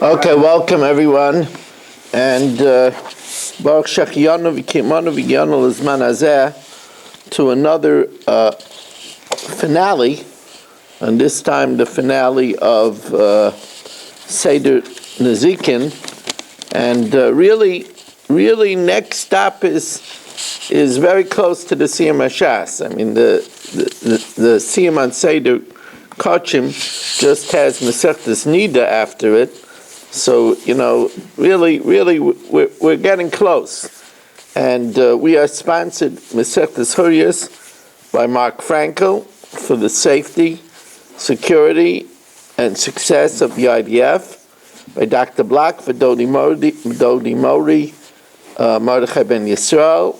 Okay, welcome everyone, and Baruch Shechianu v'Kimanu v'Gyanu L'Zman Hazeh to another finale, and this time the finale of Seder Nezikin, and really next stop is very close to the Siyam Hashas. I mean the Siyam on Seder Kachim just has Masechtas Nida after it. So, really, we're getting close. And we are sponsored, Masechtas Horayos, by Mark Frankel for the safety, security, and success of the IDF, by Dr. Block for Dodi Mori, Mordechai ben Yisrael,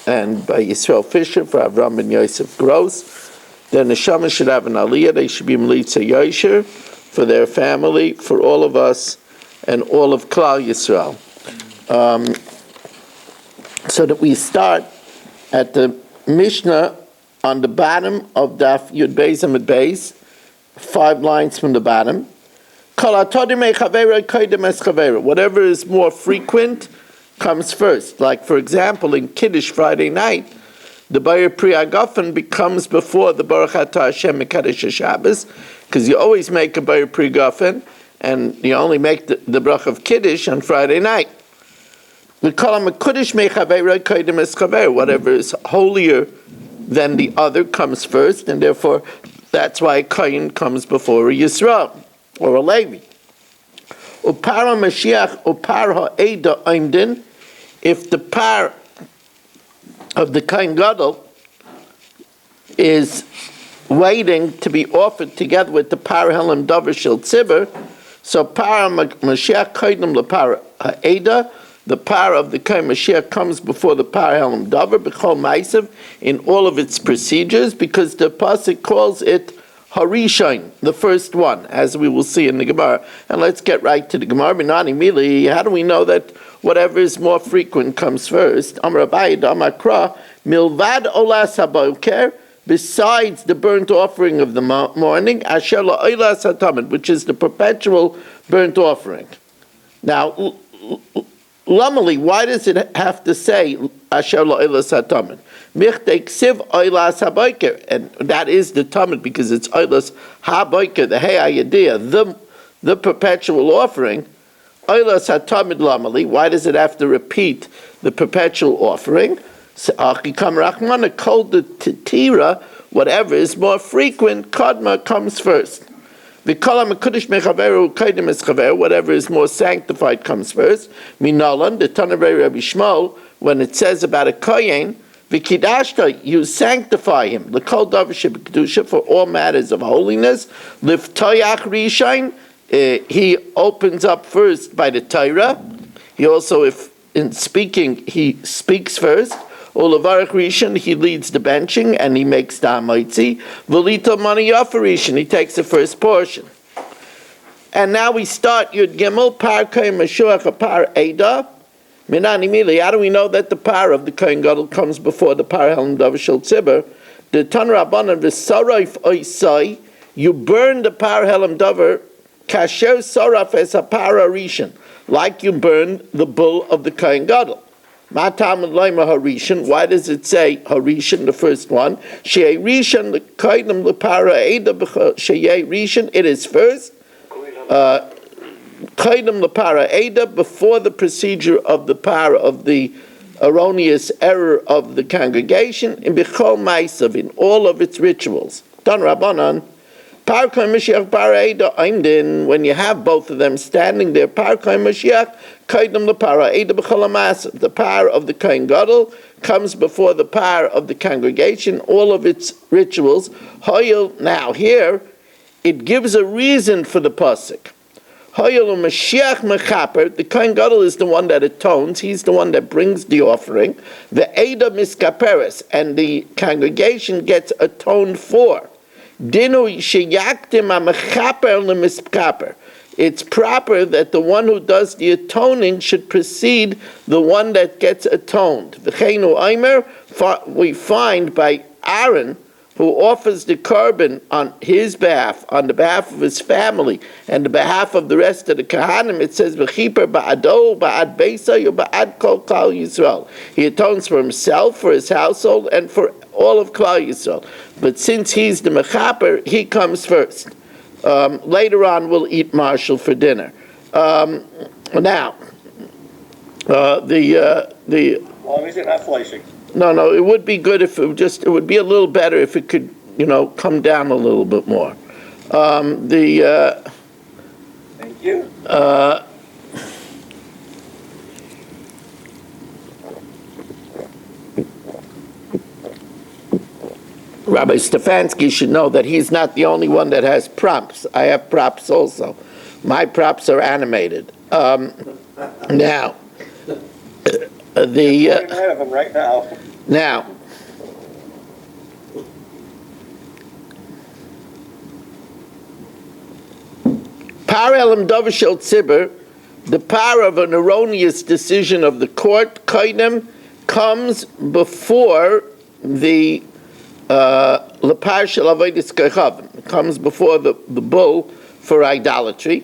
and by Yisrael Fisher for Avram ben Yosef Gross. The Neshama should have an aliyah. They should be Melitza Yosher for their family, for all of us, and all of Klal Yisrael. So that we start at the Mishnah on the bottom of Daf Yud Beis Amud Beis, 5 lines from the bottom. Whatever is more frequent comes first. Like, for example, in Kiddush Friday night, the Bayer Pri Agafen becomes before the Baruch Atah Hashem Mekadesh Shabbos, because you always make a Bayer Pri Agafen, and you only make the brach of Kiddush on Friday night. We call him a Kiddush mechaveira koydem es chaver. Whatever is holier than the other comes first, and therefore that's why a Kohen comes before a Yisrael or a Levi. Upar Mashiach upar ha'eda oimdin. If the par of the Kohen Gadol is waiting to be offered together with the par helam davar shel tzibur, so par Mashiach koydem lepar ha'eda, the par of the Kohen Mashiach comes before the par helam davar b'chol ma'asav in all of its procedures, because the pasuk calls it harishon, the first one, as we will see in the Gemara. And let's get right to the Gemara. Binani mili, how do we know that whatever is more frequent comes first? Amar Abaye Amar Kra milvad olas haboker, besides the burnt offering of the morning, asher la'olas hatamid, which is the perpetual burnt offering. Now, Lamali, why does it have to say asher la'olas hatamid? Michtei ksiv olas haboker, and that is the tamid because it's olas haboker, the hayayadiyah, the perpetual offering. Olas hatamid lamali, why does it have to repeat the perpetual offering? Called the tira, whatever is more frequent, kadma comes first. Whatever is more sanctified comes first. Minalan, the Tanavei Rabbi Shmuel, when it says about a kohen, v'kidashta, you sanctify him. L'kol davar sheb'kedusha, for all matters of holiness. L'ftoyach rishain, he opens up first by the Torah. He also, if in speaking, he speaks first. Olavarach Rishon, he leads the benching and he makes the hamaitzi. Velita Maniyafa Rishon, he takes the first portion. And now we start Yud Gimel, Par Kohen Mashiach, Par Eda. Minani Mili, how do we know that the par of the Kohen Gadol comes before the par Helam Davar Shel Tzibur? The Tan Rabbanan v'Sarayf Oisai, you burn the par Helam Davar, Kasher Saraf es a Par Rishon, like you burn the bull of the Kohen Gadol. Matam Laima Harishan. Why does it say Harishan, the first one? Shei Rishon the Koydem Lepara Eda Shei Rishon. It is first. Koydem Lepara Eda, before the procedure of the para of the erroneous error of the congregation, in Bechol Maisav, in all of its rituals. Dan Rabbanan. Par Kohen Mashiach Par Eda Aimdin, when you have both of them standing there, Par Kohen Mashiach Koydem Lepara Eda B'chol HaMasav, the par of the Kohen Gadol comes before the par of the congregation, all of its rituals. Hoyel, now here, it gives a reason for the pasuk. Hoyel Mashiach Mechaper, the Kohen Gadol is the one that atones, he's the one that brings the offering. The Eda Miskaperes, and the congregation gets atoned for. Dinu sheyaktim amechaper lemiskaper. It's proper that the one who does the atoning should precede the one that gets atoned. V'cheinu Aimer, we find by Aaron, who offers the korban on his behalf, on the behalf of his family, and the behalf of the rest of the Kahanim, it says, V'chiper ba'ado, ba'ad beisay, ba'ad kol Klal Yisrael. He atones for himself, for his household, and for all of Klal Yisrael. But since he's the mechaper, he comes first. Later on, we'll eat marshal for dinner. Now, as long as you're not flashing. No, it would be good if it would be a little better if it could, come down a little bit more. Thank you. Rabbi Stefanski should know that he's not the only one that has props. I have props also. My props are animated. Now, I have them right now, Paralel Dovashel Tzibur, the power of an erroneous decision of the court, Kaidem, comes before the Lepar Shel Avodas Kechavim. It comes before the bull for idolatry.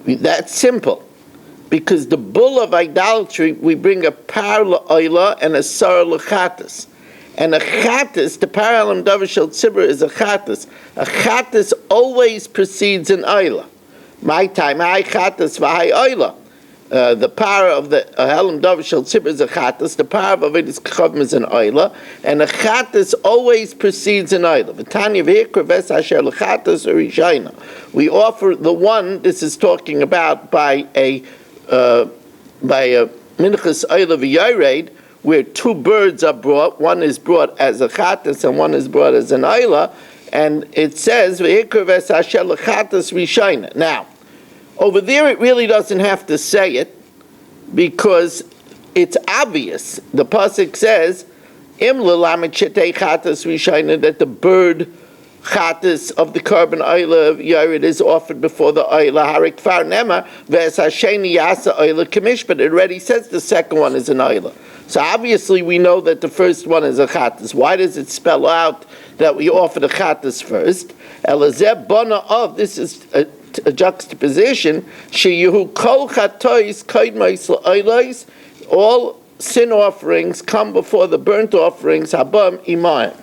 That's simple. Because the bull of idolatry, we bring a par la'oila and a sar l'chatas. And a chatas, the parallel davar shel tzibur is a chatas. A chatas always precedes an oila. My time, I chatas v'hai oila. The power of the helam davar shel tzibur is a chatas. The power of avodas kechavim is an oila. And a chatas always precedes an oila. V'tanya v'hikra ves asher l'chatas urishayna. We offer the one, this is talking about by a minchas oila v'yared, where two birds are brought. One is brought as a chatas and one is brought as an oila, and it says v'hikra ves asher l'chatas rishayna. Now, over there it really doesn't have to say it because it's obvious. The pasuk says im l'lamet shetei chatas rishayna, that the bird chatas of the korban oila of yared is offered before the oila. Harik far nema ves hasheni yasa oila kamish, but it already says the second one is an oila. So obviously we know that the first one is a chatas. Why does it spell out that we offer the chatas first? Elazeb bona of, this is a juxtaposition. Sheyehu kol chatois kaidmais la'oilais, all sin offerings come before the burnt offerings habam imayim.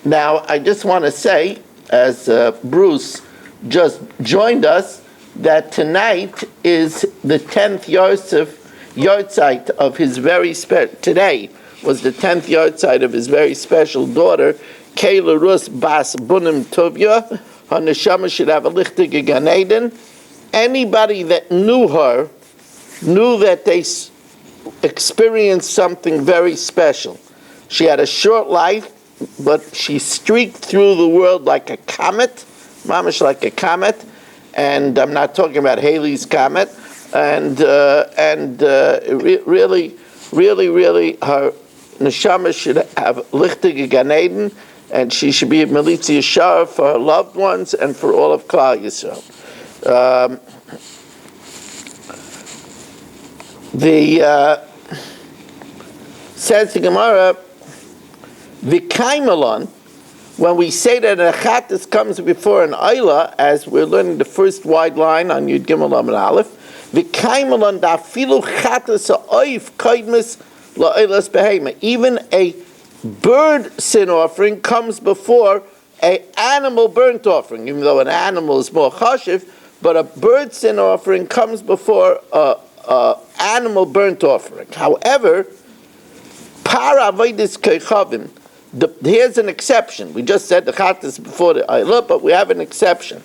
Now, I just want to say, as Bruce just joined us, that tonight is the 10th yahrzeit of his very special, today was the 10th yahrzeit of his very special daughter, Kayla Rus Bas Bunim Tovya. Her neshama should have a lichtige Gan Eden. Anybody that knew her knew that they experienced something very special. She had a short life, but she streaked through the world like a comet, mamish like a comet, and I'm not talking about Halley's Comet, and really, her neshama should have lichtige Gan Eden, and she should be a Melitzi Yashar for her loved ones and for all of Klal Yisrael. Says the Gemara, V'kaimelon, when we say that a chatas comes before an oila, as we're learning the first wide line on Yud Gimel Amud Aleph, V'kaimelon da'afilu chatas ha'oif kaidmis la'oilas behema. Even a bird sin offering comes before an animal burnt offering, even though an animal is more chashiv, but a bird sin offering comes before a animal burnt offering. However, para avodas kechavim, here's an exception. We just said the chatas before the oila, but we have an exception.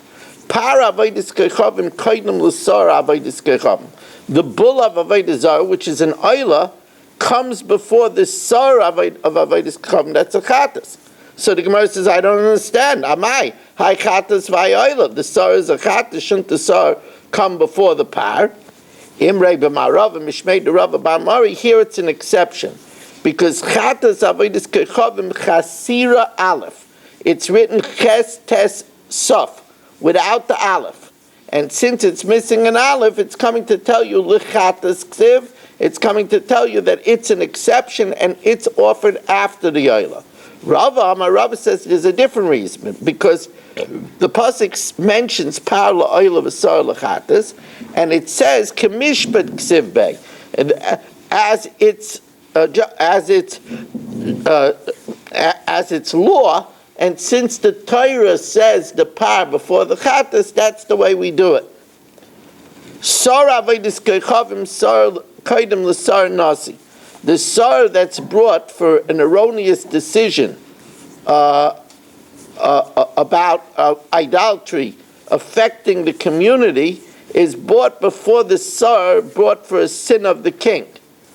Para avodas kechavim kaidem l'sar avodas kechavim. The bull of avodas zar, which is an oila, comes before the sar of avodas kechavim. That's a chatas. So the Gemara says, I don't understand. Amai, hi chatas v'hi oila. The sar is a chatas. Shouldn't the sar come before the par? Imrei b'marav and mishmei d'rav b'amari. Here it's an exception. Because chatas avodas kechavim chasira aleph, it's written ches tes sof without the aleph, and since it's missing an aleph, it's coming to tell you lichatas ksiv. It's coming to tell you that it's an exception and it's offered after the oila. Rava says there's a different reason, because the pasuk mentions par la'oil v'sar l'chatas, and it says kemishpat ksiv bey, and as its law, and since the Torah says the par before the chatas, that's the way we do it. Sar avodas kechavim sar kaidem l'sar nasi. The sar that's brought for an erroneous decision about idolatry affecting the community is brought before the sar brought for a sin of the king.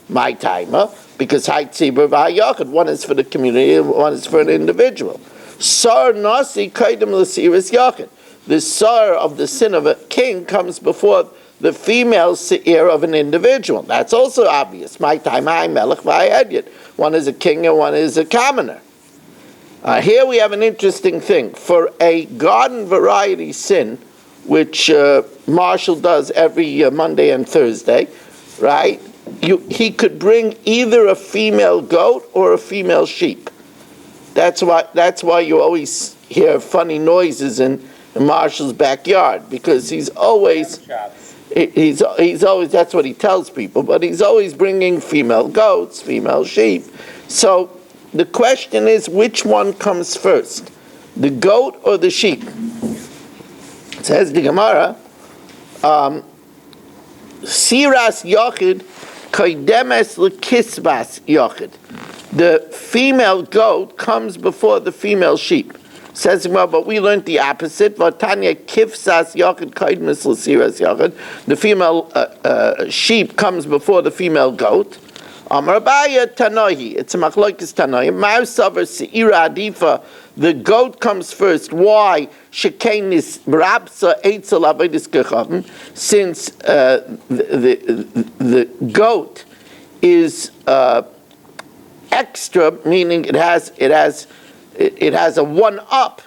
My timer, because ha'tzibur v'ha'yachid, one is for the community and one is for an individual. Sar nasi kaidem l'siris yachid. The sar of the sin of a king comes before the female seir of an individual. That's also obvious. My time, I melech v'ha'edyot. One is a king and one is a commoner. Here we have an interesting thing. For a garden variety sin, which Marshall does every Monday and Thursday, right? He could bring either a female goat or a female sheep. That's why you always hear funny noises in Marshall's backyard, because he's always that's what he tells people, but he's always bringing female goats, female sheep. So the question is, which one comes first, the goat or the sheep? It says the Gemara, Siras Yochid Koidemes L'Kisbas Yochid. The female goat comes before the female sheep. Says, well, but we learned the opposite. Vatanya Kifsas Yochid Koidemes L'Siras Yochid. The female sheep comes before the female goat. Amar Abaya Tanohi. It's a machlokes Tanohi. Ma'asavar Seira Adifa. The goat comes first. Why? Shekenis Brabsa Eitzel Avodas Kechavim. Since the goat is extra, meaning it has a one up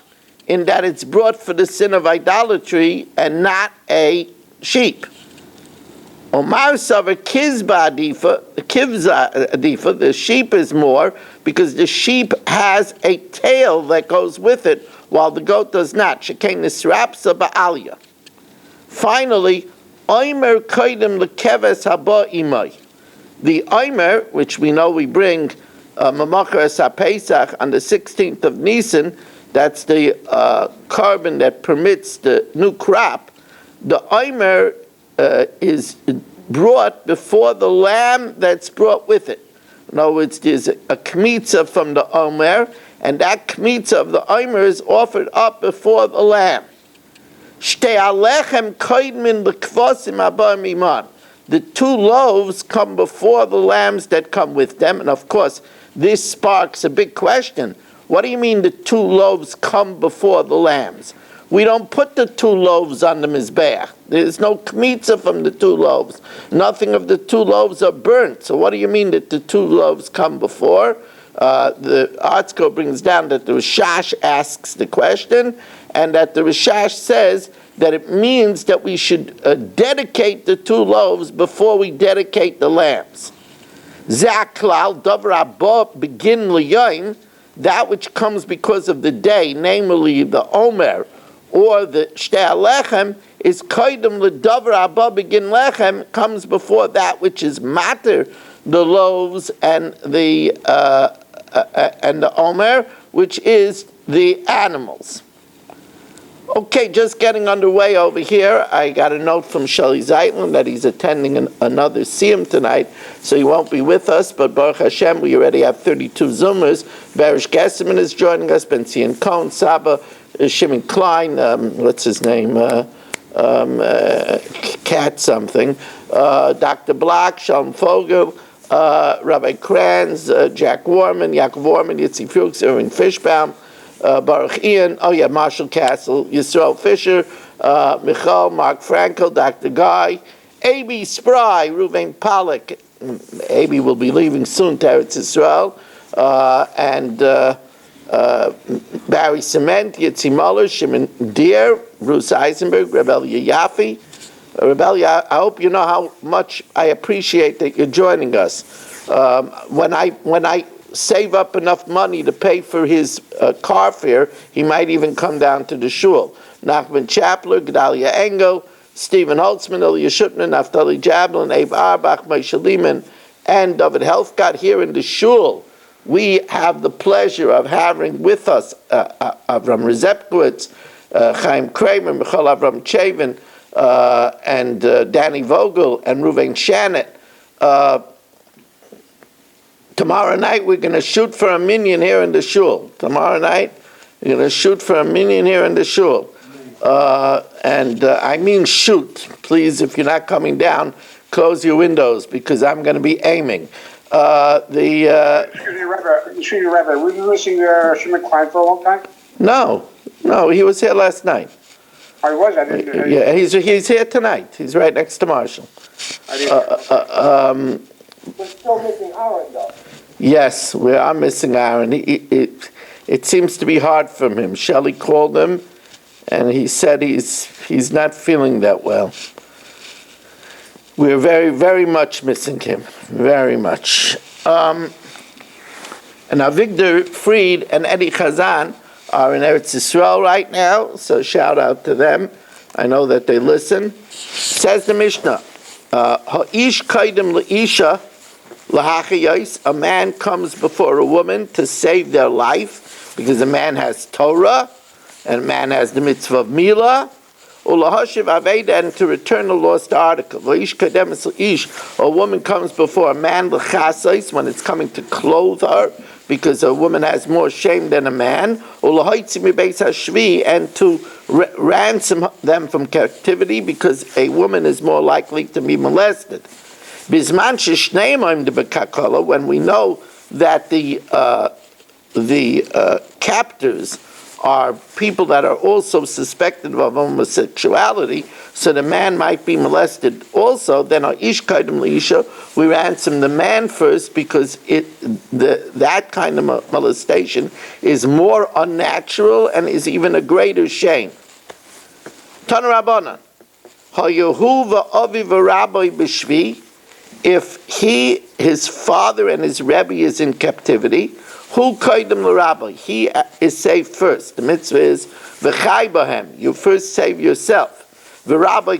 in that it's brought for the sin of idolatry and not a sheep. Omar Savar Kizba Adifa, the sheep is more, because the sheep has a tail that goes with it, while the goat does not. Shekain Nisrapsa Ba'aliyah. Finally, Omer Koidem Lekeves Haba Imai. The Omer, which we know we bring Mamachar HaPesach on the 16th of Nisan, that's the carbon that permits the new crop. The Omer is brought before the lamb that's brought with it. In other words, there's a kmitza from the Omer, and that kmitza of the Omer is offered up before the lamb. The two loaves come before the lambs that come with them, and of course, this sparks a big question. What do you mean the two loaves come before the lambs? We don't put the two loaves on the mizbeach. There's no kmitza from the two loaves. Nothing of the two loaves are burnt. So what do you mean that the two loaves come before? The Artzko brings down that the Rishash asks the question, and that the Rishash says that it means that we should dedicate the two loaves before we dedicate the lambs. Zaklal davar abba begin liyayin, that which comes because of the day, namely the Omer or the Shtei Alechem, is koidem ledavar abba begin lechem, comes before that which is matter, the loaves and the Omer, which is the animals. Okay, just getting underway over here. I got a note from Shelley Zeitlin that he's attending another Siyum tonight, so he won't be with us, but Baruch Hashem, we already have 32 Zoomers. Barish Gesserman is joining us, Ben Zion Cohen, Saba, Shimon Klein, what's his name, Cat something, Dr. Block, Shalom Fogel, Rabbi Kranz, Jack Warman, Yaakov Warman, Yitzi Fuchs, Erwin Fishbaum, Baruch Ian, Marshall Castle, Yisrael Fisher, Michal, Mark Frankel, Dr. Guy, A.B. Spry, Ruvain Pollack. A.B. will be leaving soon to Eretz Yisrael, and Barry Cement, Yitzi Muller, Shimon Deer, Bruce Eisenberg, Rebellia Yaffe. Rebellia, I hope you know how much I appreciate that you're joining us. When I save up enough money to pay for his car fare, he might even come down to the shul. Nachman Chapler, Gedalia Engel, Stephen Holtzman, Ilya Shutman, Naftali Jablin, Abe Arbach, Moshe Lehman, and David Helfgott here in the shul. We have the pleasure of having with us Avram Rezepkowitz, Chaim Kramer, Michal Avram Chavin, and Danny Vogel, and Ruven Shannon. Tomorrow night we're going to shoot for a minyan here in the shul. Tomorrow night we're going to shoot for a minyan here in the shul. I mean shoot. Please, if you're not coming down, close your windows because I'm going to be aiming. Excuse me, Rabbi, we've been missing Shimon Klein for a long time? No, he was here last night. I was, I didn't. Yeah, he's here tonight. He's right next to Marshall. I didn't. We're still missing Aaron, though. Yes, we are missing Aaron. It seems to be hard for him. Shelley called him, and he said he's not feeling that well. We're very, very much missing him. Very much. And Avigdor Fried and Eddie Chazan are in Eretz Yisrael right now, so shout out to them. I know that they listen. Says the Mishnah, Ha'ish kaidem le'isha lahachiyos, a man comes before a woman to save their life, because a man has Torah, and a man has the mitzvah of Milah, ulahashiv aveda, and to return the lost article. Ha'ish kaidem le'ish, a woman comes before a man l'chasais, when it's coming to clothe her, because a woman has more shame than a man, and to ransom them from captivity, because a woman is more likely to be molested. When we know that the captors are people that are also suspected of homosexuality, so the man might be molested also, then we ransom the man first, because that kind of molestation is more unnatural and is even a greater shame. Tana Rabbanan, if his father and his Rebbe is in captivity, he is saved first. The mitzvah is v'chai bahem. You first save yourself. The Rebbe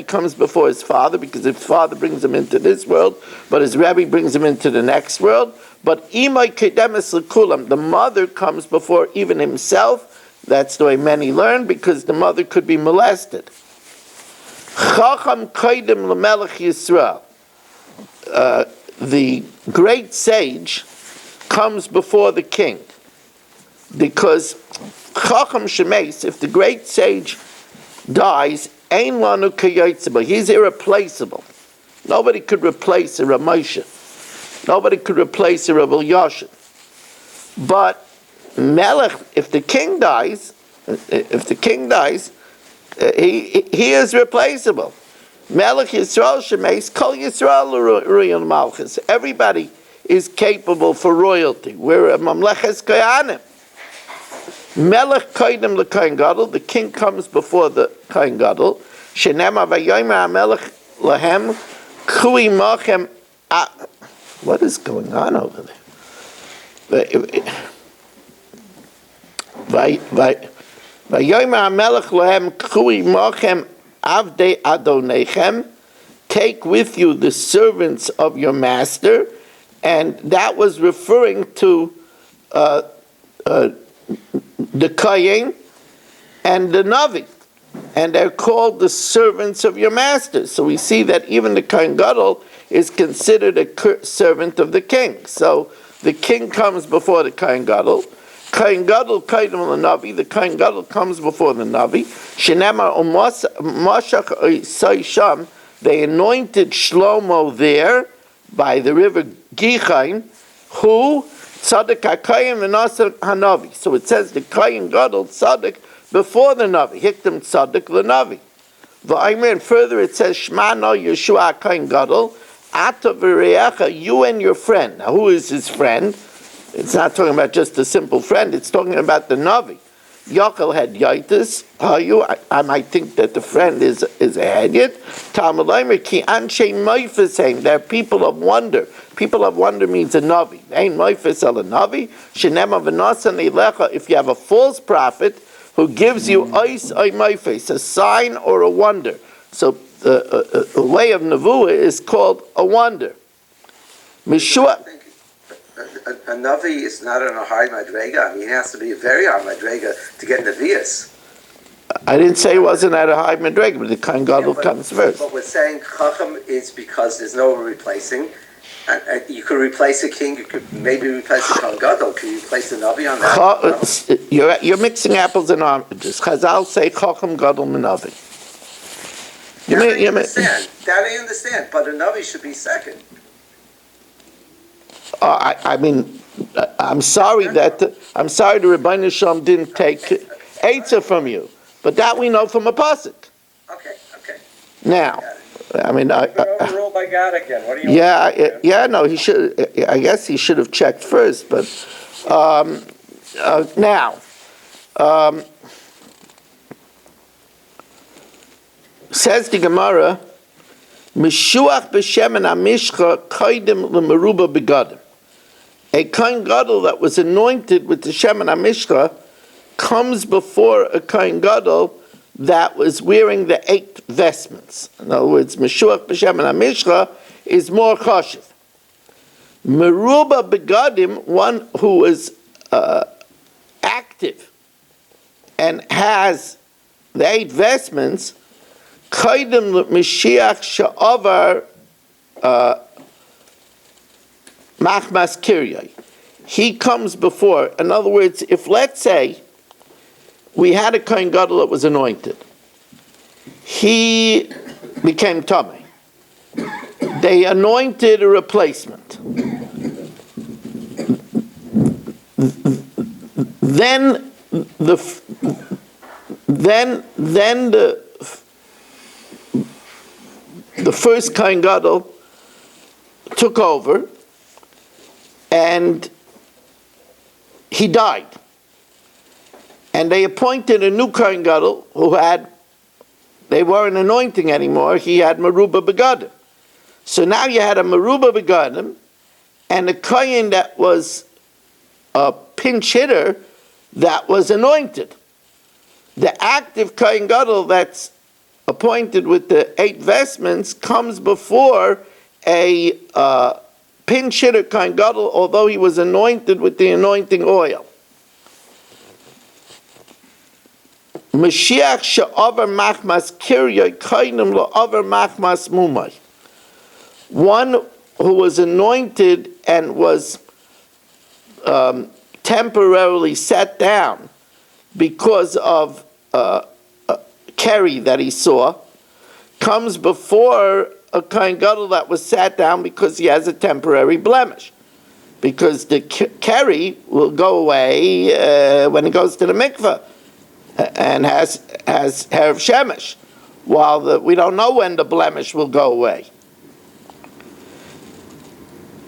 comes before his father, because his father brings him into this world, but his Rebbe brings him into the next world. But the mother comes before even himself. That's the way many learn, because the mother could be molested. Chacham kaidem lemelech Yisrael. The great sage comes before the king, because Chacham Shemeis, if the great sage dies, ein lanu kayotzeba, he's irreplaceable. Nobody could replace a Rav Moshe. Nobody could replace a Rav Elyashiv. But Melech, if the king dies, he is replaceable. Melech Yisrael Shemeis, Kol Yisrael Ruyan Malchus. Everybody is capable for royalty. We're a Mamleches Kohanim. Melech Koidem LeKohen Gadol, the king comes before the Kohen Gadol. Shenema Vayomer HaMelech Lahem Chui Mochem. What is going on over there? Vayomer HaMelech Lahem Chui Mochem Avdei Adonechem. Take with you the servants of your master. And that was referring to the Kohen and the Navi. And they're called the servants of your master. So we see that even the Kohen Gadol is considered a servant of the king. So the king comes before the Kohen Gadol. Kohen Gadol Kohen Navi. The Kohen Gadol comes before the Navi. Shenema Mashach Sham. They anointed Shlomo there by the river Gichain, who Tzaddik HaKayim v'Nasa HaNavi. So it says the Kohen Gadol Tzaddik before the Navi. Hiktam Tzaddik l'Navi. And further it says Shema no Yeshua HaKohen Gadol Ata v'Reacha, you and your friend. Now who is his friend? It's not talking about just a simple friend. It's talking about the Navi. Yochel had yaitis. I might think that the friend is a hedyot. Talmud Leimer ki anshe moifes. They're people of wonder. People of wonder means a navi. Ain't moifes el a navi. Shenema v'nasan ilecha. If you have a false prophet who gives you ois oy moifes, a sign or a wonder. So the way of nevuah is called a wonder. Mishua. A Navi is not on a high madrega. I mean, it has to be a very high madrega to get Navias. I didn't say it wasn't at a high madrega, but the Kohen Gadol comes first. But we're saying Chacham is because there's no replacing. And you could replace a king, you could maybe replace a Kohen Gadol. Can you replace the Navi on that? You're mixing apples and oranges. Chazal say Chacham Gadol Menavi. That I understand. But a Navi should be second. I mean, I'm sorry the Rebbeinu Shalom didn't take Eitzah from you, but that we know from a pasuk. Okay. Now, I mean, Overruled by God again. What do you? no, he should. I guess he should have checked first, but now. Says the Gemara, Mishuach b'shemen amishcha koydem l'meruba begadim. A Kohen Gadol that was anointed with the Shemen HaMishcha comes before a Kohen Gadol that was wearing the 8 vestments. In other words, Meshuach b'Shemen HaMishcha is more chashiv. Meruba begadim, one who is active and has the 8 vestments, koydem l'Mashiach she'avar Machmas Kiryai. He comes before. In other words, if let's say we had a Kohen Gadol that was anointed, he became Tameh. They anointed a replacement. Then the first Kohen Gadol took over. And he died. And they appointed a new Kohen Gadol they weren't anointing anymore, he had Meruba Begadim. So now you had a Meruba Begadim and a Kohen that was a pinch hitter that was anointed. The active Kohen Gadol that's appointed with the 8 vestments comes before a pinch hitter Kohen Gadol, although he was anointed with the anointing oil. Mashiach she'avar machmas kiryai koinem lo'avar machmas mumai. One who was anointed and was temporarily set down because of Kerry that he saw, comes before a Kohen Gadol that was sat down because he has a temporary blemish. Because the Kerry will go away when he goes to the mikveh and has Erev Shemesh, while we don't know when the blemish will go away.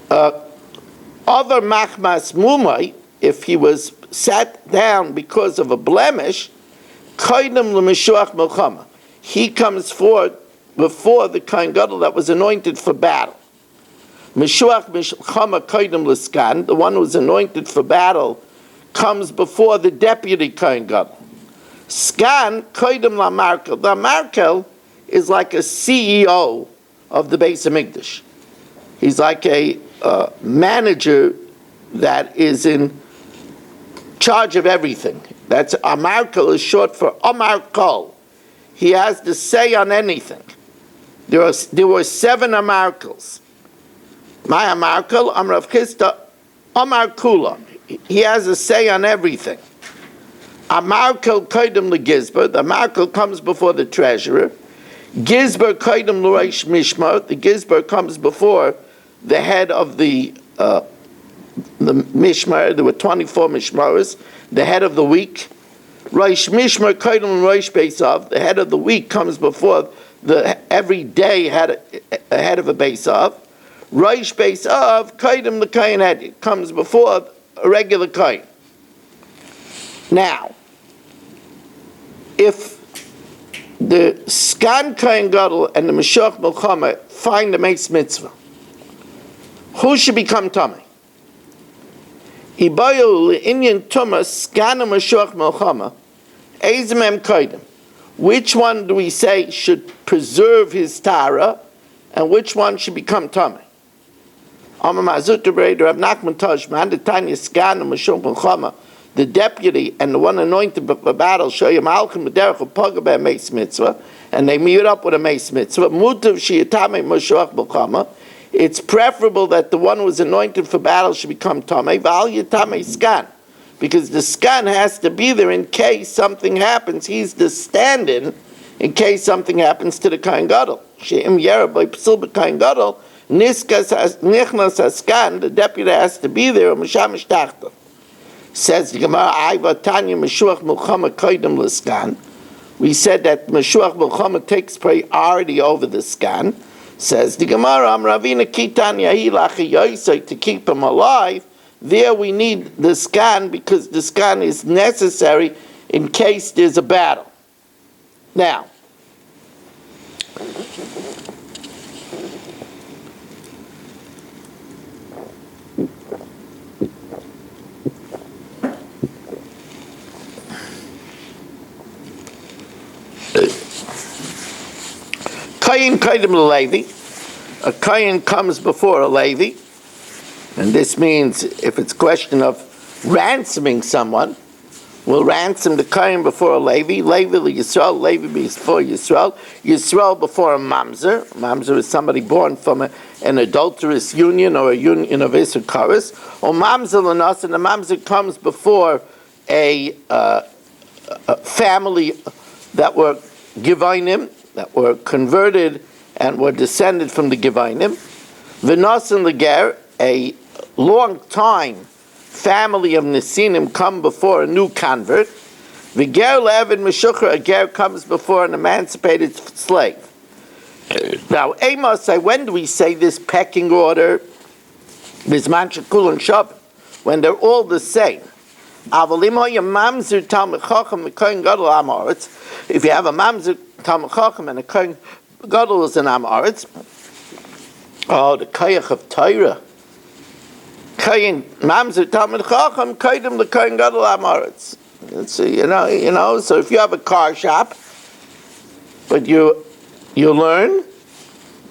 Other machmas mumai, if he was sat down because of a blemish, koydem l'mishuach milchama. He comes forward before the Kohen Gadol that was anointed for battle. Mishuach milchama koydem l'skan, the one who was anointed for battle, comes before the deputy Kohen Gadol. Skan koydem lamarkel. The markel is like a CEO of the Beis Hamikdash. He's like a manager that is in charge of everything. That's Amarkel is short for Amar Kol. He has the say on anything. There were 7 Amarkels. My Amarkel, Amrav Chisda, Amar Kula. He has a say on everything. Amarkel koydem legizber. The Amarkel comes before the treasurer. Gizber koydem l'reish mishmar. The Gizber comes before the head of the mishmar. There were 24 mishmaros. The head of the week. Reish mishmar koydem l'reish beisav. The head of the week comes before every day had a head of a beisav. Reish beisav koydem l'kayin head. It comes before a regular kayin. Now, if the Skan Kohen Gadol and the Mashiach Milchama find the Meis Mitzvah, who should become Tamei? Ibayu le'inyan Tumah Skan Mashiach Milchama, Eizem Kodim. Which one do we say should preserve his Tara, and which one should become Tamei? The deputy and the one anointed for battle, and they meet up with a Meis Mitzvah. It's preferable that the one who was anointed for battle should become Tamei, Skan, because the Skan has to be there in case something happens. He's the stand-in in case something happens to the Kohen Gadol. She'im Yerah by Psil b'Kohen Gadol, Nichnas Haskan, the deputy has to be there, Mishamish Tachta. Says the Gemara, Ayva Tanya Meshuach Milchama Koydem L'Skan. We said that Meshuach Milchama takes priority over the Skan. Says the Gemara, Amravina Kitan Yahi Lachi Yosei, to keep him alive. There we need the Skan because the Skan is necessary in case there's a battle. Now, Kayin Kaidim Levi, a Kayin comes before a Levi, and this means if it's a question of ransoming someone, we'll ransom the Kayin before a Levi, Levi Yisrael, Levi before Yisrael, Yisrael before a Mamzer. Mamzer is somebody born from an adulterous union or a union of Issachar, or Mamzer Lanas, and the Mamzer comes before a family that were Givainim, that were converted and were descended from the Givainim. V'nas and Leger, a long time family of Nesinim come before a new convert. V'ger le'eved Meshuchra, a ger comes before an emancipated slave. Now, Amos say, when do we say this pecking order? Bizman shekul and Shabbat, when they're all the same. If you have a mamzer Talmid Chacham and a Kohen Gadol is an Am Aretz, the Koyach of Torah, Kohen Mamzer Talmid Chacham, Koydim the Kohen Gadol Am Aretz. You know. So if you have a car shop, but you learn,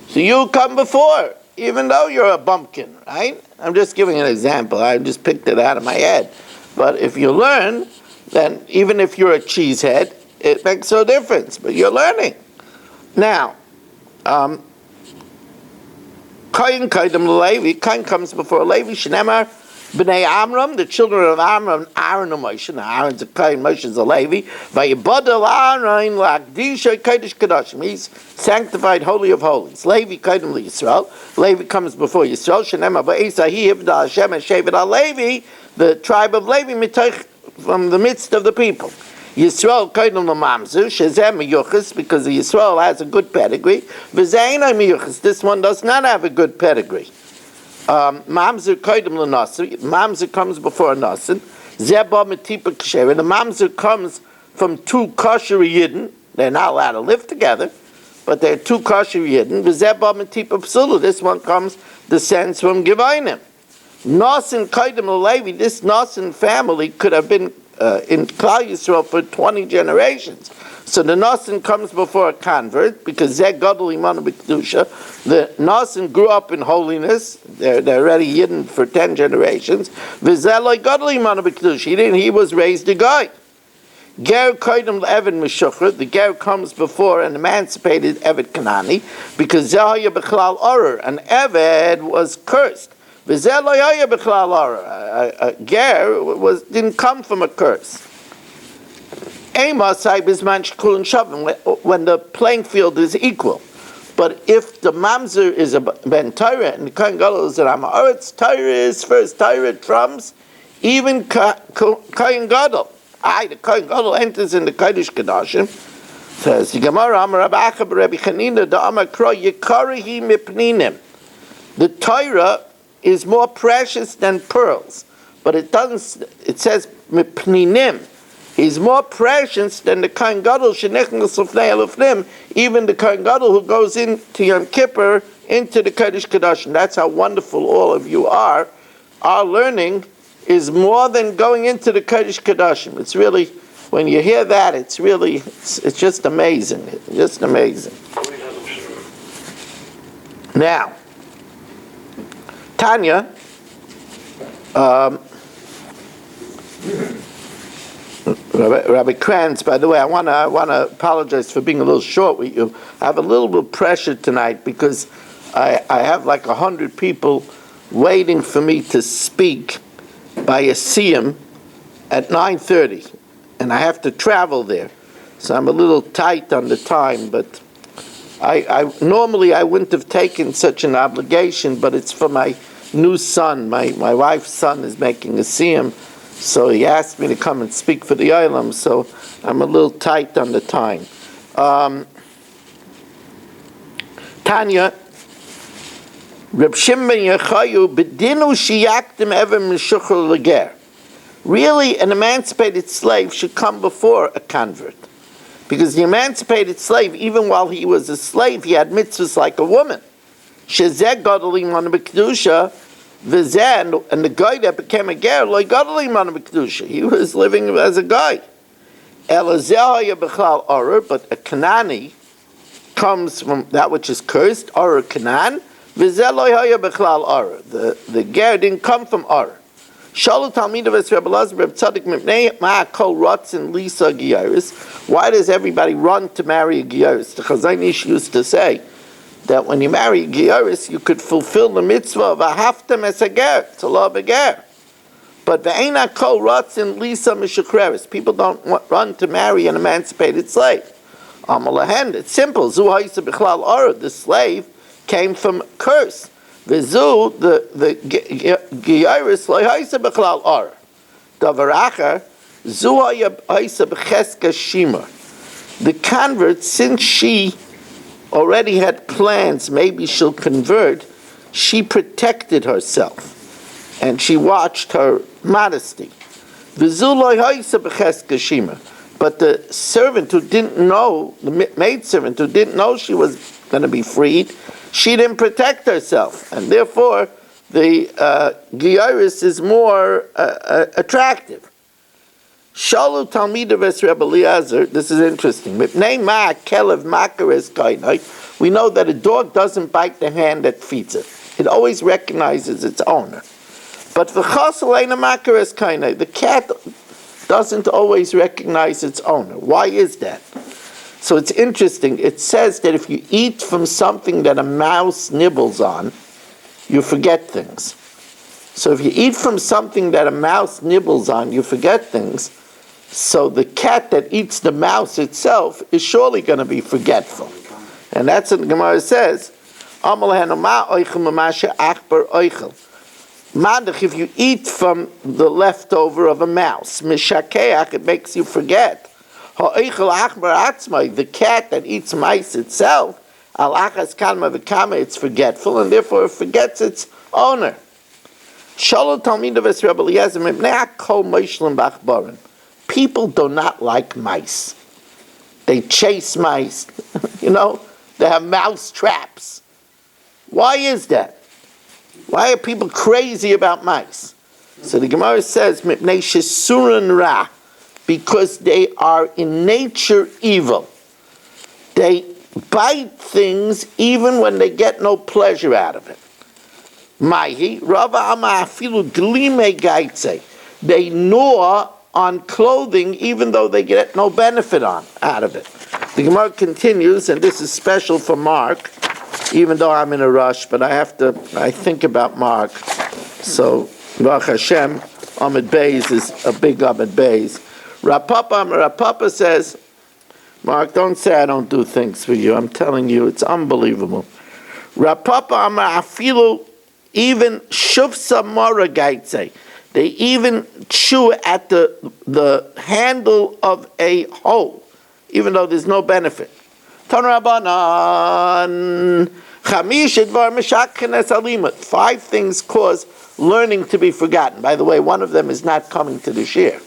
so you come before, even though you're a bumpkin, right? I'm just giving an example. I just picked it out of my head. But if you learn, then even if you're a cheesehead, it makes no difference, but you're learning. Now, Kohen Koydem Levi, Kohen comes before Levi, Shnemar, B'nai Amram, the children of Amram, Aaron and Moshe. Now Aaron's a Kohen, Moshe is a Levi. Vayibadel Aaron Lakdisha Kodesh Kodashim. He's sanctified, holy of holies. Levi Koydem Yisrael. Levi comes before Yisrael. Shnemar Va'esahi Hivda Hashem and Shevet HaLevi, the tribe of Levi, from the midst of the people. Yisrael Koydem Mamzer, Shezem Miyuchas, because Yisrael has a good pedigree. V'zeina Miyuchas, this one does not have a good pedigree. Mamzer Koydem L'Nasr, Mamzer comes before a Nasr. Zeba Metipa Ksher, and the Mamzer comes from two kosher Yidden. They're not allowed to live together, but they're two kosher Yidden. V'zeba Metipa Psulu, this one comes, descends from Givainim. Nasin Koydem Levi, this Nasin family could have been in Klal Yisrael for 20 generations. So the Nasin comes before a convert because Zeg Gadol Imanu B'Kedusha. The Nasin grew up in holiness. They're already hidden for 10 generations. V'Zeloi Gadol Imanu B'Kedusha. He was raised a guy. Ger Koydem Eved Meshuchra. The Ger comes before an emancipated Eved Kanani because Zehaya B'Chlal Oror. An Eved was cursed. A ger didn't come from a curse. When the playing field is equal. But if the Mamzer is a Ben Torah and the Kohen Gadol is an Am Haaretz, Torah is first. Torah trumps even Kohen Gadol. The Kohen Gadol enters in the Kodesh Kodashim. Says the Gemara, Amar Rabbi Acha b'Rabbi Chanina, the Amar Kro Yikarihi Mipninim. The Torah is more precious than pearls, but it doesn't. It says mipninim. He's more precious than the Kohen Gadol Shenechnas Lifnei Elufnim, even the Kohen Gadol who goes into Yom Kippur into the Kodesh Kodashim. That's how wonderful all of you are. Our learning is more than going into the Kodesh Kodashim. It's really, when you hear that, it's really, it's just amazing. It's just amazing. Now, Tanya, Rabbi Kranz, by the way, I want to apologize for being a little short with you. I have a little bit of pressure tonight because I have like 100 people waiting for me to speak by a siyum at 9:30, and I have to travel there, so I'm a little tight on the time. But I normally I wouldn't have taken such an obligation, but it's for my new son. My wife's son is making a siyum. So he asked me to come and speak for the Olam, so I'm a little tight on the time. Tanya, Reb Shimon ben Yechayu, bedinu sheyakdim ever mishuchar leger. Really, an emancipated slave should come before a convert. Because the emancipated slave, even while he was a slave, he had mitzvahs like a woman. Shezeh gadolim on the kedusha. And the guy that became a ger, he was living as a guy. But a Kanani comes from that which is cursed, or Kanan. The ger didn't come from Or. Why does everybody run to marry a Giyaris? The Chazon Ish used to say that when you marry a Giyaris, you could fulfill the mitzvah of a haftam es a ger, to love a ger. But ve'ena kol ratzin lisa mishukreris. People don't run to marry an emancipated slave. Amalahen, it's simple. Zu ha'isa b'chlal or, the slave came from curse. V'zu, the Giyaris, lo ha'isa b'chlal or. Davar acher, zu ha'isa b'cheska shimar. The convert, since she already had plans, maybe she'll convert, she protected herself and she watched her modesty. But the servant who didn't know, the maidservant who didn't know she was going to be freed, she didn't protect herself, and therefore the Giyaris is more attractive. Shalu Talmida Ves Rebbe Eliezer, this is interesting. We know that a dog doesn't bite the hand that feeds it. It always recognizes its owner. But the cat doesn't always recognize its owner. Why is that? So it's interesting. It says that if you eat from something that a mouse nibbles on, you forget things. So if you eat from something that a mouse nibbles on, you forget things. So the cat that eats the mouse itself is surely going to be forgetful. And that's what the Gemara says. If you eat from the leftover of a mouse, it makes you forget. The cat that eats mice itself, it's forgetful, and therefore it forgets its owner. People do not like mice. They chase mice. They have mouse traps. Why is that? Why are people crazy about mice? So the Gemara says, because they are in nature evil. They bite things even when they get no pleasure out of it. They gnaw on clothing even though they get no benefit out of it. The Gemara continues, and this is special for Mark, even though I'm in a rush, but I think about Mark. So, Baruch Hashem, Ahmed Beis is a big Ahmed Beis. Rapapa says, Mark, don't say I don't do things for you. I'm telling you, it's unbelievable. Rapapa Amar Afilu, even Shufsa Mora Gaitze. They even chew at the handle of a hoe, even though there's no benefit. Tan Rabbanan, 5 things cause learning to be forgotten. By the way, one of them is not coming to the shir.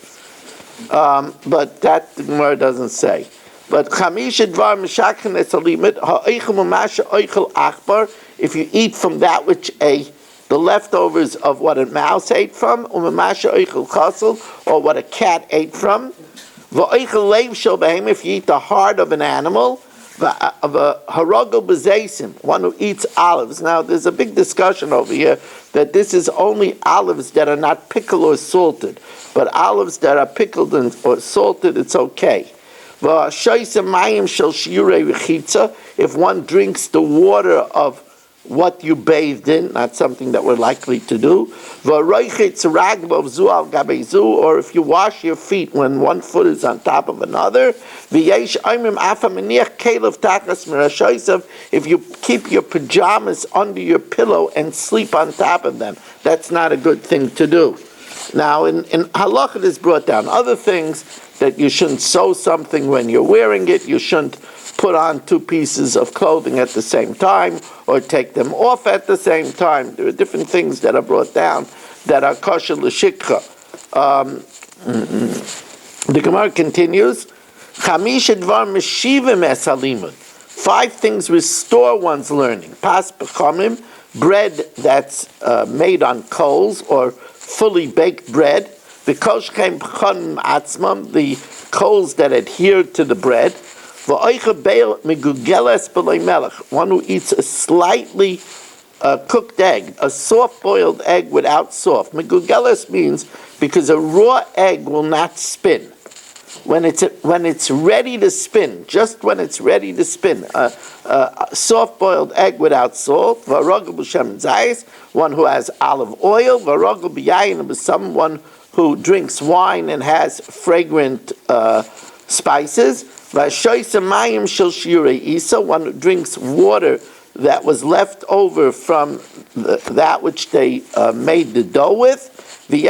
But that the Gemara doesn't say. But chamisha dvar mishakin esalimit ha'eichel mamasha oichel achbar. If you eat from that which the leftovers of what a mouse ate from, umamasha oichel chasel, or what a cat ate from, va'oichel leiv shel behem. If you eat the heart of an animal, of a harogel bezesim, one who eats olives. Now, there's a big discussion over here that this is only olives that are not pickled or salted, but olives that are pickled or salted, it's okay. If one drinks the water of what you bathed in, not something that we're likely to do, or if you wash your feet when one foot is on top of another, if you keep your pajamas under your pillow and sleep on top of them, that's not a good thing to do. Now, in halakha, it is brought down other things, that you shouldn't sew something when you're wearing it, you shouldn't put on two pieces of clothing at the same time, or take them off at the same time. There are different things that are brought down that are kosher l'shikha. The Gemara continues, Chamish dvar meshivim es halimud. 5 things restore one's learning. Pas b'chamim, bread that's made on coals, or fully baked bread. The koshchem b'chanim atzmam, the coals that adhere to the bread. One who eats a slightly cooked egg, a soft-boiled egg without soft. Megugeles means because a raw egg will not spin. When it's ready to spin, just when it's ready to spin, a soft-boiled egg without salt. One who has olive oil. Someone who drinks wine and has fragrant spices. One who drinks water that was left over from that which they made the dough with. He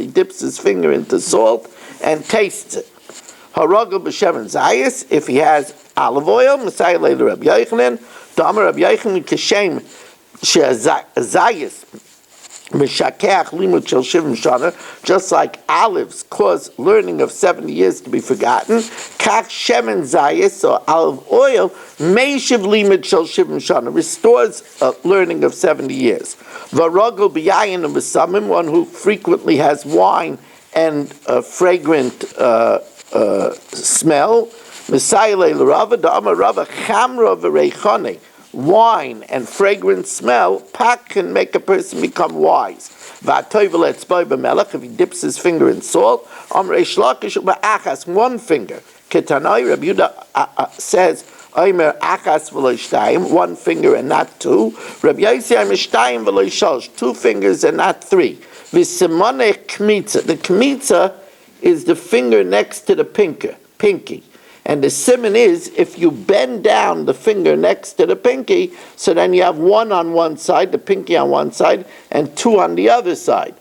dips his finger into salt and tastes it. If he has olive oil, just like olives cause learning of 70 years to be forgotten, so olive oil restores learning of 70 years. One who frequently has wine and fragrant smell. Wine and fragrant smell, can make a person become wise. If he dips his finger in salt, one finger. Ketanai, Rabbi Yehuda says, one finger and not two. Rabbi Yossi, 2 fingers and not 3. The kmitza is the finger next to the pinky. And the siman is, if you bend down the finger next to the pinky, so then you have 1 on one side, the pinky on one side, and 2 on the other side.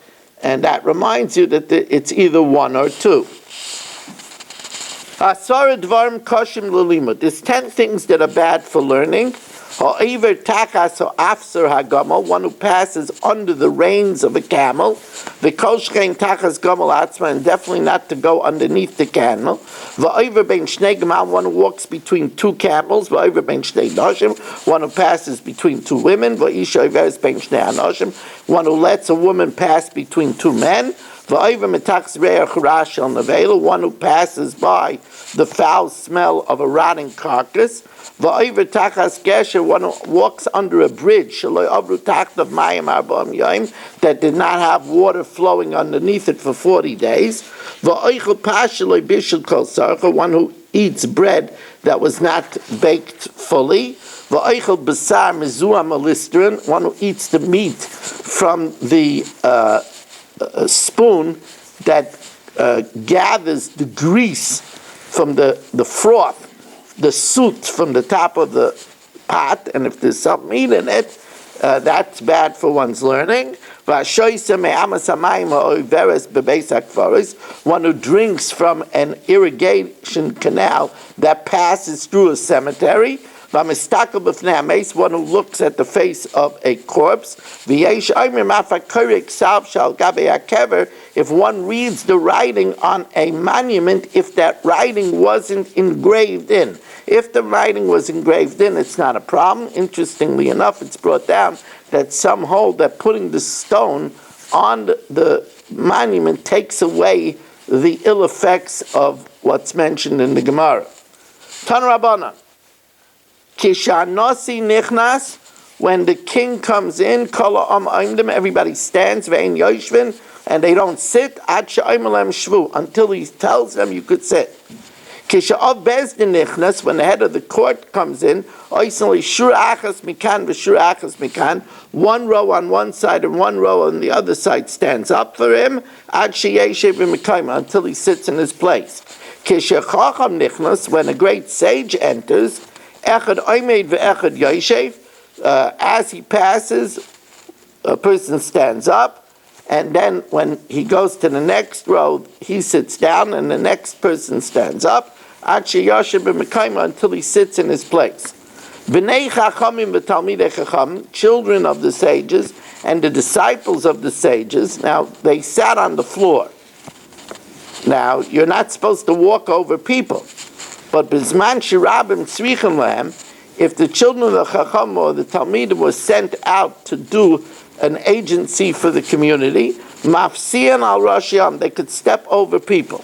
And that reminds you that it's either 1 or 2. There's 10 things that are bad for learning. One who passes under the reins of a camel, and definitely not to go underneath the camel. One who walks between 2 camels, one who passes between 2 women, one who lets a woman pass between 2 men, one who passes by the foul smell of a rotting carcass, one who walks under a bridge that did not have water flowing underneath it for 40 days, one who eats bread that was not baked fully, one who eats the meat from the spoon that gathers the grease from the froth, the soot from the top of the pot, and if there's some meat in it, that's bad for one's learning. One who drinks from an irrigation canal that passes through a cemetery. V'amistakel b'fnei hameis, one who looks at the face of a corpse. V'yesh omer mafakori ksav shal gabei hakever, if one reads the writing on a monument, if that writing wasn't engraved in. If the writing was engraved in, it's not a problem. Interestingly enough, it's brought down that some hold that putting the stone on the monument takes away the ill effects of what's mentioned in the Gemara. Tan Rabbanan, Kishanasi Nichnas, when the king comes in, Kala Aimdim, everybody stands, Vein Yoshvin, and they don't sit, Ad Sha'aimalem Shvu, until he tells them you could sit. Kisha'av Bezdin Nichnas, when the head of the court comes in, Oisnali Shur Achas Mikan, V'Shur Achas Mikan, one row on one side and one row on the other side stands up for him, Ad Sheyeshev V'Mekayma, until he sits in his place. Kishachacham Nichnas, when a great sage enters, Echad Oimed V'Echad Yoshev, as he passes, a person stands up, and then when he goes to the next row, he sits down, and the next person stands up, until he sits in his place. B'nei chachamim v'talmidei chacham, children of the sages and the disciples of the sages, now they sat on the floor. Now, you're not supposed to walk over people, but b'zman shirabim tzrichim lehem, if the children of the chacham or the talmidim were sent out to do an agency for the community, mafsiyan al rashiyam, they could step over people.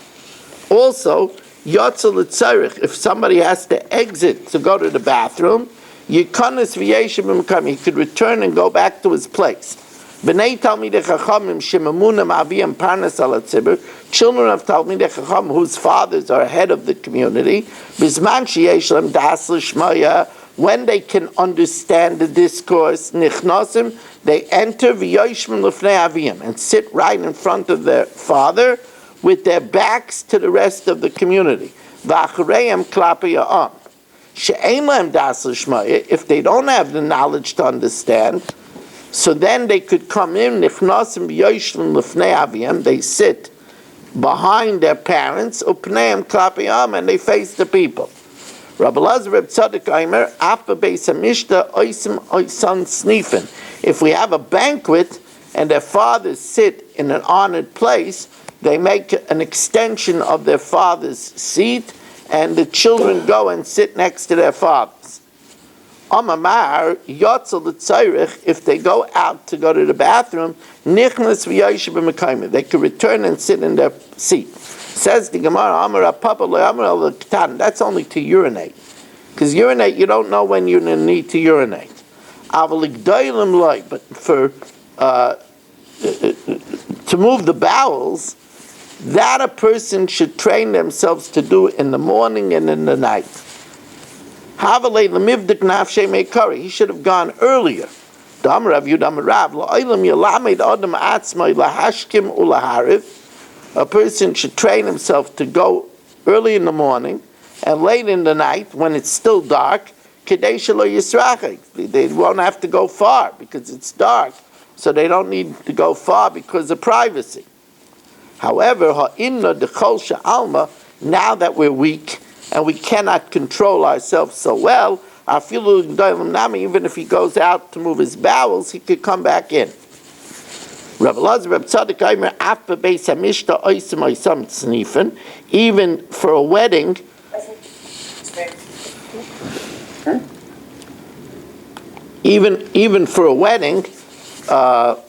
Also, yotzel l'tzarich, if somebody has to exit to go to the bathroom, yikonis v'yeshiv b'mekam, he could return and go back to his place. B'nei talmidei chachamim shemamunam aviyam parnas al hatzibur, children of talmidei chacham whose fathers are head of the community, bizman sheyesh lem das l'shmaya, when they can understand the discourse, nichnasim, they enter v'yoshim l'fnei aviyam, and sit right in front of their father with their backs to the rest of the community. V'achareim klapi ha'am. She'ein lehem das l'shmaya, if they don't have the knowledge to understand, so then they could come in, nichnasim v'yoshim l'fnei aviyam, they sit behind their parents, upneim klapi ha'am, and they face the people. Rabbi Elazar Reb Tzadok Aimer, Afa Beis Hamishta Oisim Oisan Snifen. If we have a banquet and their fathers sit in an honored place, they make an extension of their father's seat, and the children go and sit next to their fathers. Amamar Yotzel L'Tzayrich, if they go out to go to the bathroom, Nichnas V'Yoshev B'Mekayim, they could return and sit in their seat. Says the Gemara, Amar Papa Amar L'Ktan, that's only to urinate. Because urinate, you don't know when you're going to need to urinate. But for to move the bowels, that a person should train themselves to do in the morning and in the night. He should have gone earlier. A person should train himself to go early in the morning and late in the night when it's still dark. They won't have to go far because it's dark, so they don't need to go far because of privacy. However, now that we're weak and we cannot control ourselves so well, even if he goes out to move his bowels, he could come back in. Rabbi Elazar Reb Tzadok Aimer, Afa Beis Hamishta Oisim Oisam Snifen, even for a wedding, even for a wedding,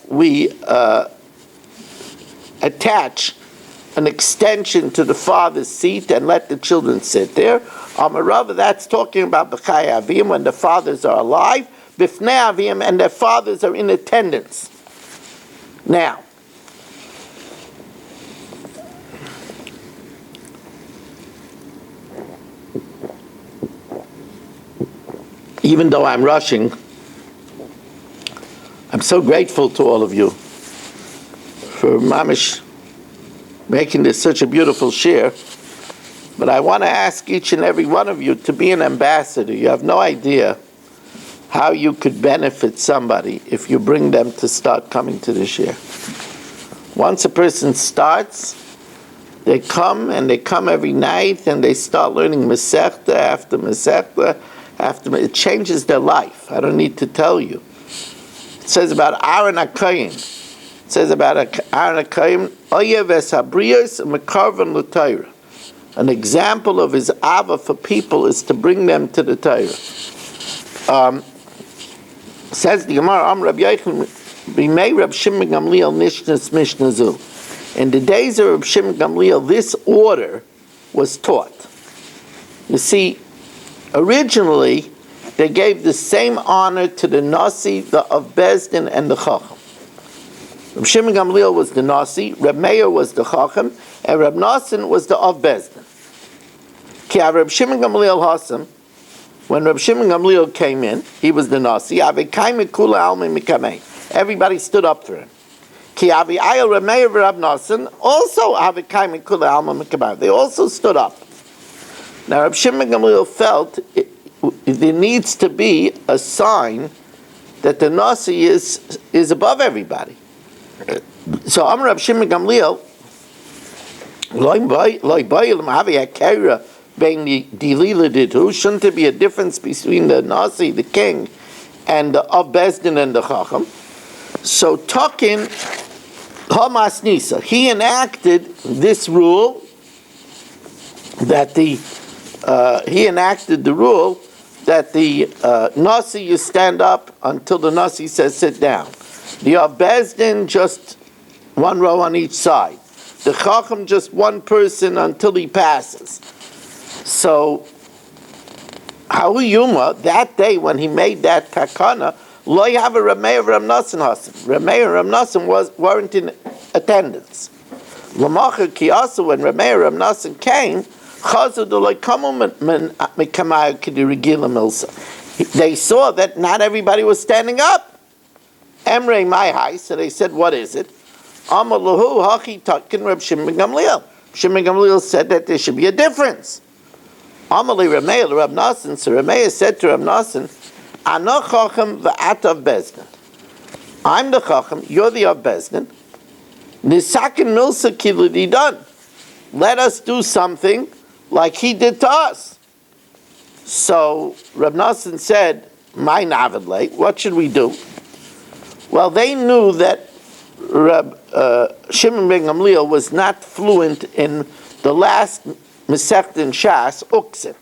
we attach an extension to the father's seat and let the children sit there. Amarava, that's talking about B'chai Avim, when the fathers are alive, B'fnei Avim, and their fathers are in attendance. Now, even though I'm rushing, I'm so grateful to all of you for Mamish making this such a beautiful share. But I want to ask each and every one of you to be an ambassador. You have no idea how you could benefit somebody if you bring them to start coming to the share. Once a person starts, they come every night and they start learning Masechta after Masechta, it changes their life. I don't need to tell you. It says about Aaron HaKohen. It says about Aaron HaKohen, Oyev es habriyos mekarvan l'Torah. An example of his ava for people is to bring them to the Torah. Says the Gemara, Rabbi Yochanan, b'mei Reb Shimon Gamliel nishnas mishnah zu. In the days of Reb Shimon Gamliel, this order was taught. You see, originally, they gave the same honor to the Nasi, the of Bezdin, and the Chacham. Reb Shimon Gamliel was the Nasi, Reb Meir was the Chacham, and Reb Nassan was the of Bezdin. Ki Reb Shimon Gamliel Hassam, when Reb Shimon Gamliel came in, he was the Nasi. Everybody stood up for him. Ki Avi Ayel Reb Meir Reb Nassan also they also stood up. Now Reb Shimon Gamliel felt there needs to be a sign that the Nasi is above everybody. So Amar Reb Shimon Gamliel, shouldn't there be a difference between the Nasi, the king, and the of Bezdin and the Chacham? So Tokin Hamas Nisa, he enacted this rule that the Nasi, you stand up until the Nasi says sit down. The of Bezdin, just one row on each side. The Chacham, just one person until he passes. So, Hahu Yuma, that day when he made that takana, lo have a Rameh of Ram Nassan Hassan. Rameh and Ram Nassan weren't in attendance. Lamacher ki also, when Rameh and Ram Nassan came, they saw that not everybody was standing up. Emrei Maihai, so they said, what is it? Amalahu Haki Takin Reb Shimon Gamliel. Shimon Gamliel said that there should be a difference. Amali Rameh Reb Nassan, so Rameh said to Reb Nassan, Ana Chacham v'at of Bezdin. I'm the Chacham, you're the of Bezdin. Nisakin Milsa Kiludi done. Let us do something like he did to us. So Reb Nassan said, my Navidle, what should we do? Well, they knew that Shimon ben Gamliel was not fluent in the last Masechet in Shas, Uksim.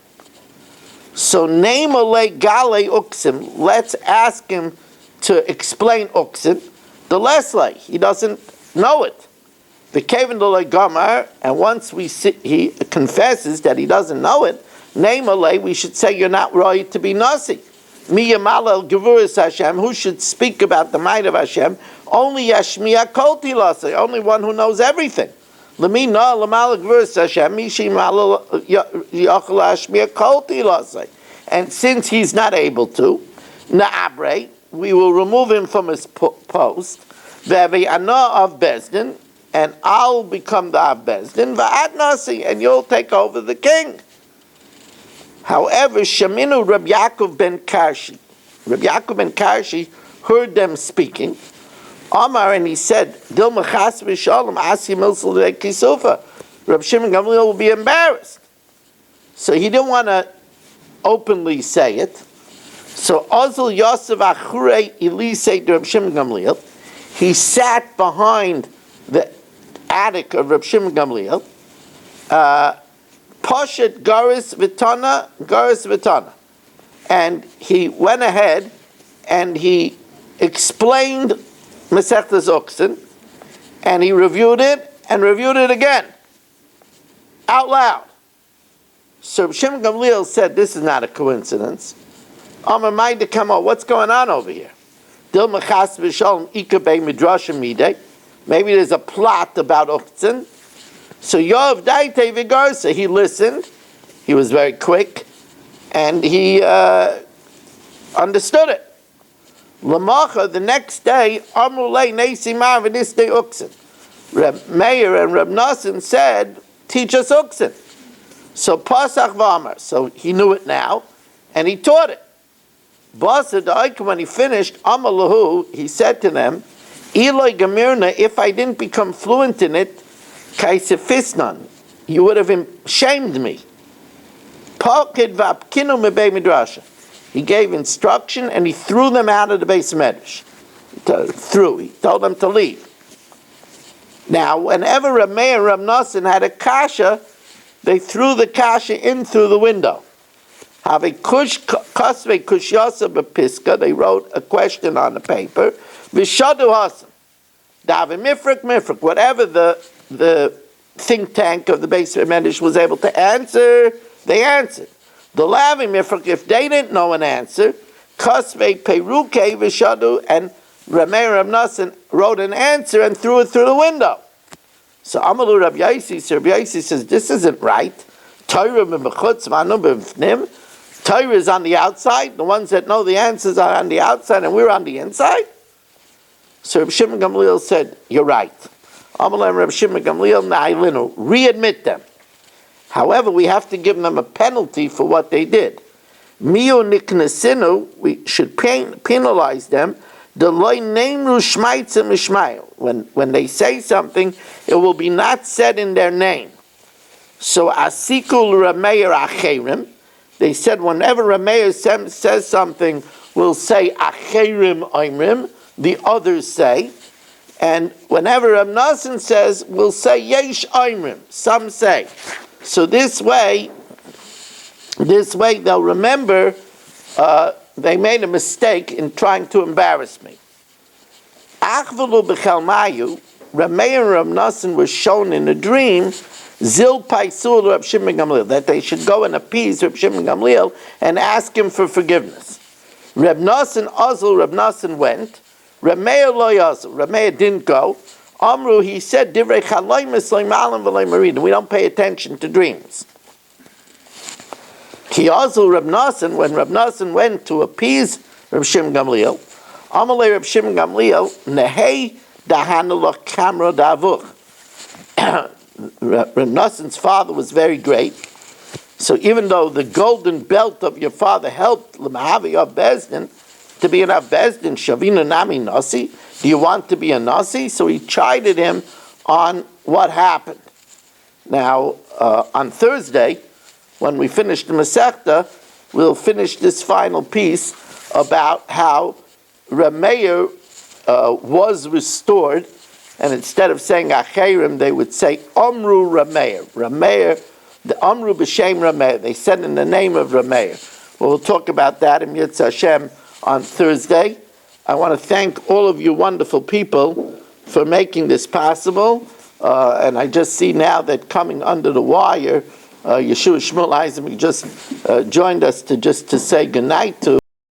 So name Alei Gale Uksim, let's ask him to explain Uksim. The Leslie, he doesn't know it. The Kevin Alei Gamar, and once he confesses that he doesn't know it, name Alei, we should say you're not right to be Nasi. Miyamal Gevuras Hashem, who should speak about the might of Hashem? Only Yashmiya Kolti Lasei, only one who knows everything. Lamina Lamal Gevuras Hashem, Mishimal Yachal Yashmiya Kolti Lasei. And since he's not able to, Na'abre, we will remove him from his post. Ve'vi Ana of Bezdin, and I'll become the of Bezdin. Va'at Nasi, and you'll take over the king. However, Sheminu Reb Yaakov ben Karshi heard them speaking. Amar, and he said, Dil mechas v'shalom asi milsel kisufa. Reb Shimon Gamliel will be embarrassed. So he didn't want to openly say it. So Ozil Yosef Achure Elisei to Reb Shimon Gamliel. He sat behind the attic of Reb Shimon Gamliel. Poshet Garis Vitana. And he went ahead and he explained Masechtas Uksin, and he reviewed it again, out loud. So Shimon Gamliel said, this is not a coincidence. Amar Maida Kamo, what's going on over here? Dil Mechas V'Shalom Ikabei Midrashim Midei. Maybe there's a plot about Uksin. So Yov Daite Vigarsa, he listened, he was very quick, and he understood it. Lamacha, the next day, Amrulei Nesimar V'Nistei Uksin. Reb Meir and Reb Nassan said, teach us Uksin. So Pasach V'Amar, so he knew it now, and he taught it. Basa, when he finished, Amalahu, he said to them, Eloi Gamirna, if I didn't become fluent in it, Kaisefisnan, you would have shamed me. He gave instruction and he threw them out of the Beis Medrash. He told them to leave. Now, whenever Rameh and Rav Nosson had a kasha, they threw the kasha in through the window. Have a kasvei kushyasa bepiska. They wrote a question on the paper. V'shadu hasam. Davi mifrik. Whatever the think tank of the Beis Medrash was able to answer, they answered. The lavi mifrik, if they didn't know an answer, kasvei peruke v'shadu, and Rameh Rav Nosson wrote an answer and threw it through the window. So Amalu Rav Yaisi says, this isn't right. Torah is on the outside. The ones that know the answers are on the outside, and we're on the inside. So Reb Shimon Gamliel said, you're right. Amalu Reb Shimon Gamliel na'ilinu, readmit them. However, we have to give them a penalty for what they did. Miu niknesinu, we should penalize them. When they say something, it will be not said in their name. So asikul rameir acherim. They said whenever Rameir says something, we'll say acherim oimrim. The others say, and whenever Rav Nosson says, we'll say yesh oimrim. Some say. So this way they'll remember. They made a mistake in trying to embarrass me. Achvalu b'chelmayu, Rameh and Rav Nosson were shown in a dream, zil paisul Reb Shimon Gamliel, that they should go and appease Reb Shimon Gamliel and ask him for forgiveness. Reb Nosson went. Rameh lo yazul, Rameh didn't go. Amru, he said, divrei chaloimus loimalim v'loy marid. We don't pay attention to dreams. Ki also Reb Nosson, when Reb Nosson went to appease Reb Shimon Gamliel, Amalei Reb Shimon Gamliel, Nehei dahanulach kamra davuch. Reb Nosson's father was very great, so even though the golden belt of your father helped L'mahavi of Bezdin, to be an Av Bezdin, Shavina Nami Nasi, do you want to be a Nasi? So he chided him on what happened. Now, on Thursday, when we finish the Masechta, we'll finish this final piece about how Rameir was restored, and instead of saying Acherim, they would say Omru Rameir. Rameir, the Omru B'Shem Rameir. They said in the name of Rameir. We'll talk about that in Yitzhak Hashem on Thursday. I want to thank all of you wonderful people for making this possible, and I just see now that coming under the wire, Yeshua Shmuel Eisman just joined us to say goodnight to